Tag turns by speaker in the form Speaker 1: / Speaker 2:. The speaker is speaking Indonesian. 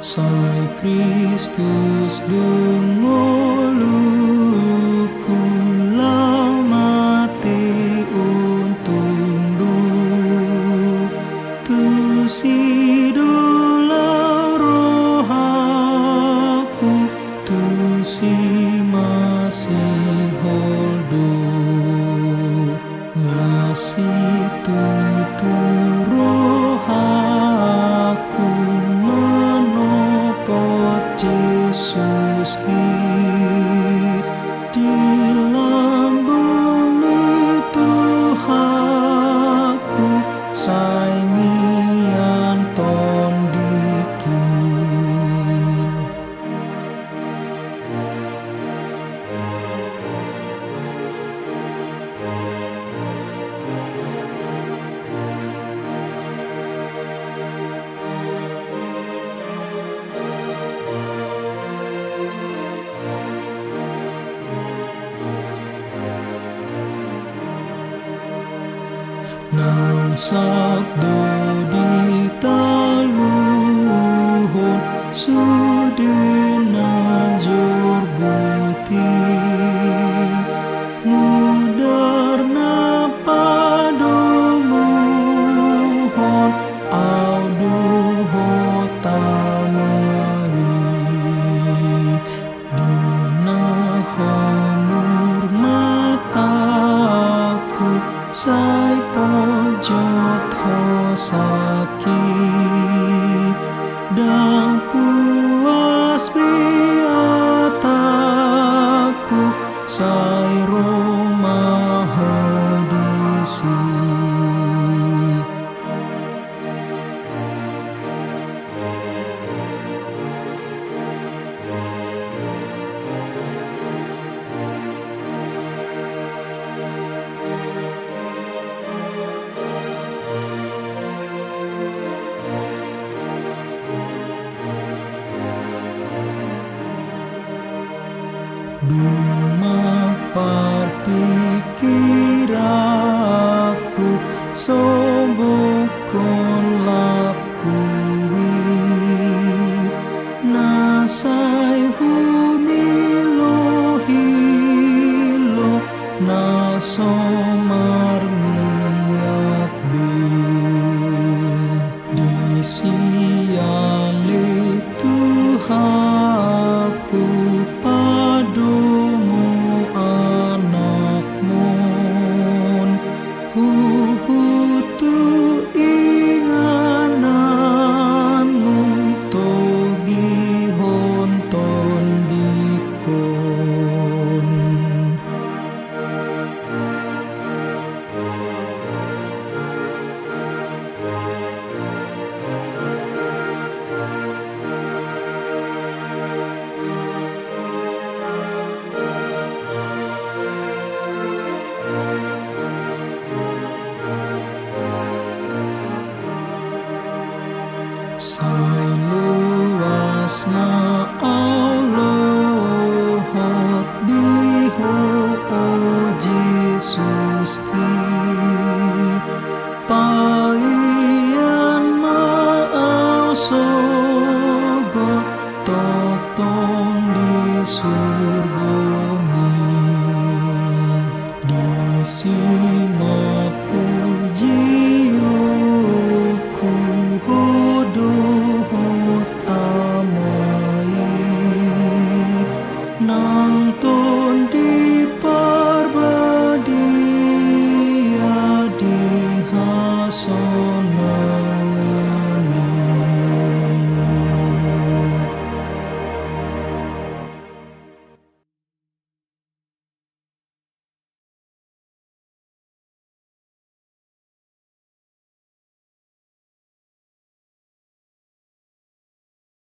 Speaker 1: Sai Kristus dengoluku mati untung du tu si rohaku tu si masih holdo ngasih tu rohaku menopot Yesus di lambung Tuhanku sai mian ton diki. Nang sabdo di taluhon sudena jor buti mudar na padomuhon auduho tamai dina homur mataku sai pojot sakit dan puas biataku sai Roma hodisi. Duma parpikiraku sobokon lapui nasai humilo hilo nasomar miak be disiale Tuhanku padomu anakmon huhutu ingananmu togi honton dikon. Sai luas ma Allah diho Jesus paian ma sogo totong di surgomi di sima puji